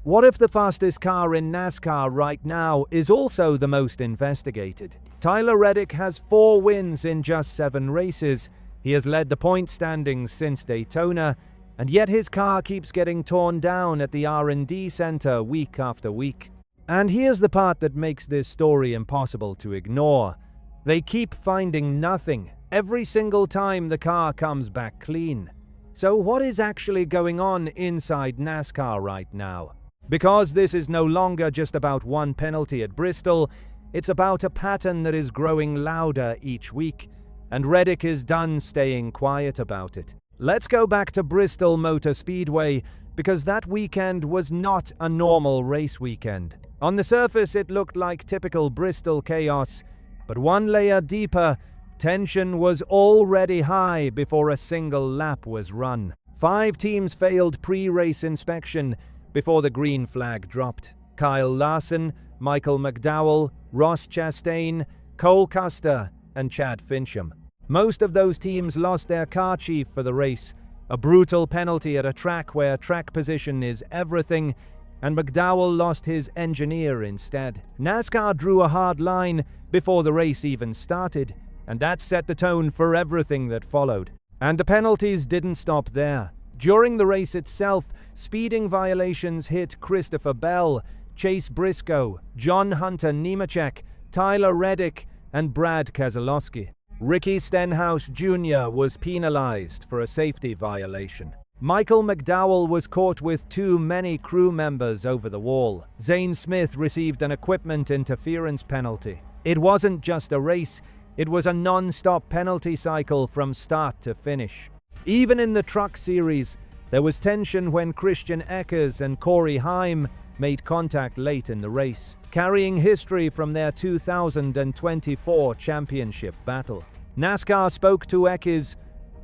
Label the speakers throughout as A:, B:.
A: What if the fastest car in NASCAR right now is also the most investigated? Tyler Reddick has 4 wins in just 7 races. He has led the point standings since Daytona, and yet his car keeps getting torn down at the R&D center week after week. And here's the part that makes this story impossible to ignore. They keep finding nothing every single time the car comes back clean. So what is actually going on inside NASCAR right now? Because this is no longer just about one penalty at Bristol, it's about a pattern that is growing louder each week, and Reddick is done staying quiet about it. Let's go back to Bristol Motor Speedway, because that weekend was not a normal race weekend. On the surface, it looked like typical Bristol chaos, but one layer deeper, tension was already high before a single lap was run. 5 teams failed pre-race inspection before the green flag dropped. Kyle Larson, Michael McDowell, Ross Chastain, Cole Custer, and Chad Fincham. Most of those teams lost their car chief for the race, a brutal penalty at a track where track position is everything, and McDowell lost his engineer instead. NASCAR drew a hard line before the race even started, and that set the tone for everything that followed. And the penalties didn't stop there. During the race itself, speeding violations hit Christopher Bell, Chase Briscoe, John Hunter Nemechek, Tyler Reddick, and Brad Keselowski. Ricky Stenhouse Jr. was penalized for a safety violation. Michael McDowell was caught with too many crew members over the wall. Zane Smith received an equipment interference penalty. It wasn't just a race, it was a non-stop penalty cycle from start to finish. Even in the truck series, there was tension when Christian Eckers and Corey Haim made contact late in the race, carrying history from their 2024 championship battle. NASCAR spoke to Eckers,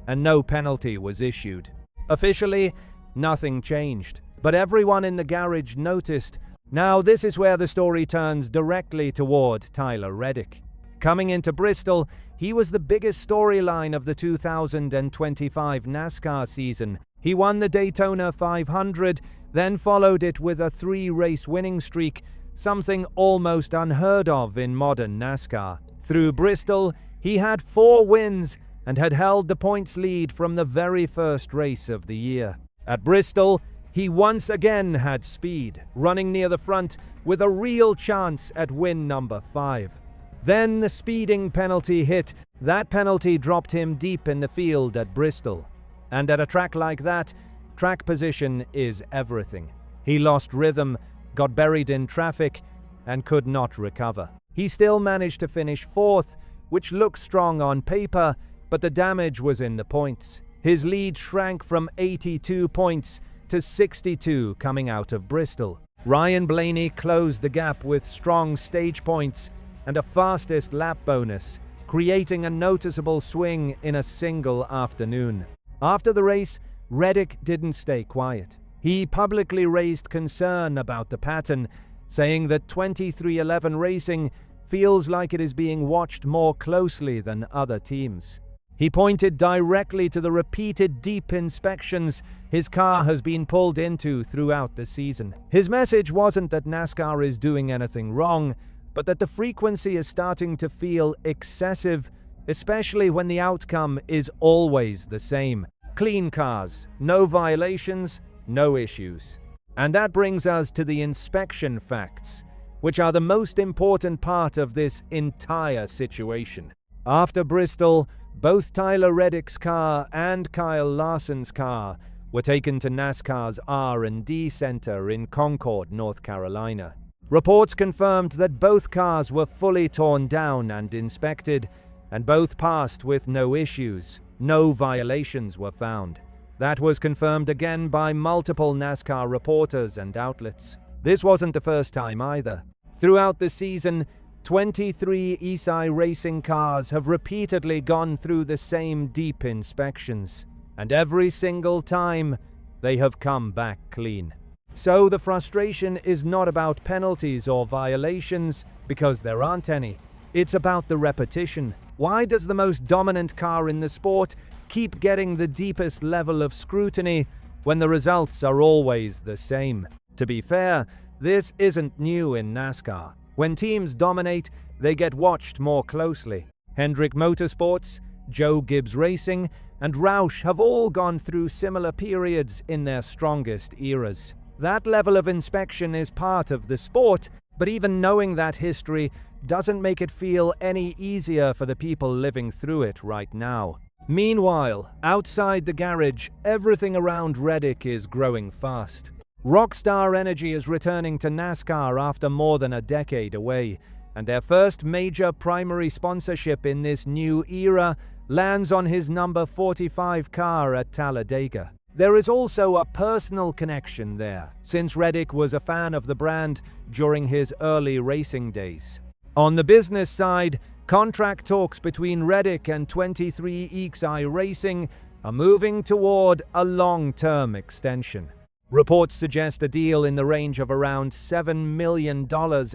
A: and no penalty was issued. Officially, nothing changed, but everyone in the garage noticed. Now this is where the story turns directly toward Tyler Reddick. Coming into Bristol, he was the biggest storyline of the 2025 NASCAR season. He won the Daytona 500, then followed it with a 3-race winning streak, something almost unheard of in modern NASCAR. Through Bristol, he had 4 wins and had held the points lead from the very first race of the year. At Bristol, he once again had speed, running near the front with a real chance at win number 5. Then the speeding penalty hit. That penalty dropped him deep in the field at Bristol. And at a track like that, track position is everything. He lost rhythm, got buried in traffic, and could not recover. He still managed to finish 4th, which looks strong on paper, but the damage was in the points. His lead shrank from 82 points to 62 coming out of Bristol. Ryan Blaney closed the gap with strong stage points and a fastest lap bonus, creating a noticeable swing in a single afternoon. After the race, Reddick didn't stay quiet. He publicly raised concern about the pattern, saying that 2311 Racing feels like it is being watched more closely than other teams. He pointed directly to the repeated deep inspections his car has been pulled into throughout the season. His message wasn't that NASCAR is doing anything wrong, but that the frequency is starting to feel excessive, especially when the outcome is always the same. Clean cars, no violations, no issues. And that brings us to the inspection facts, which are the most important part of this entire situation. After Bristol, both Tyler Reddick's car and Kyle Larson's car were taken to NASCAR's R&D center in Concord, North Carolina. Reports confirmed that both cars were fully torn down and inspected, and both passed with no issues. No violations were found. That was confirmed again by multiple NASCAR reporters and outlets. This wasn't the first time either. Throughout the season, 23 ESI racing cars have repeatedly gone through the same deep inspections, and every single time, they have come back clean. So the frustration is not about penalties or violations, because there aren't any. It's about the repetition. Why does the most dominant car in the sport keep getting the deepest level of scrutiny when the results are always the same? To be fair, this isn't new in NASCAR. When teams dominate, they get watched more closely. Hendrick Motorsports, Joe Gibbs Racing, and Roush have all gone through similar periods in their strongest eras. That level of inspection is part of the sport, but even knowing that history doesn't make it feel any easier for the people living through it right now. Meanwhile, outside the garage, everything around Reddick is growing fast. Rockstar Energy is returning to NASCAR after more than a decade away, and their first major primary sponsorship in this new era lands on his number 45 car at Talladega. There is also a personal connection there, since Reddick was a fan of the brand during his early racing days. On the business side, contract talks between Reddick and 23XI Racing are moving toward a long-term extension. Reports suggest a deal in the range of around $7 million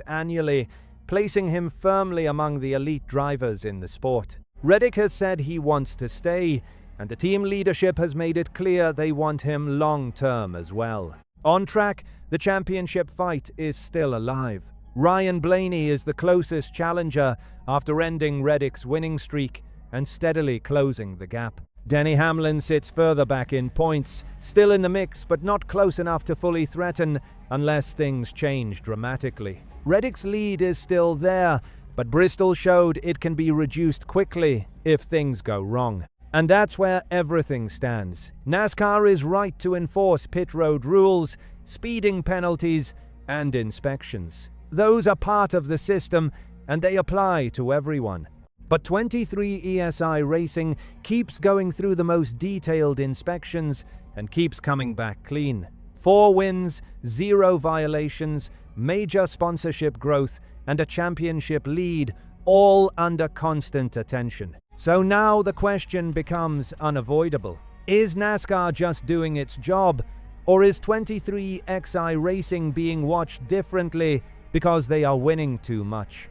A: annually, placing him firmly among the elite drivers in the sport. Reddick has said he wants to stay, and the team leadership has made it clear they want him long-term as well. On track, the championship fight is still alive. Ryan Blaney is the closest challenger after ending Reddick's winning streak and steadily closing the gap. Denny Hamlin sits further back in points, still in the mix but not close enough to fully threaten unless things change dramatically. Reddick's lead is still there, but Bristol showed it can be reduced quickly if things go wrong. And that's where everything stands. NASCAR is right to enforce pit road rules, speeding penalties, and inspections. Those are part of the system, and they apply to everyone. But 23ESI Racing keeps going through the most detailed inspections and keeps coming back clean. 4 wins, 0 violations, major sponsorship growth, and a championship lead, all under constant attention. So now the question becomes unavoidable. Is NASCAR just doing its job, or is 23XI Racing being watched differently because they are winning too much?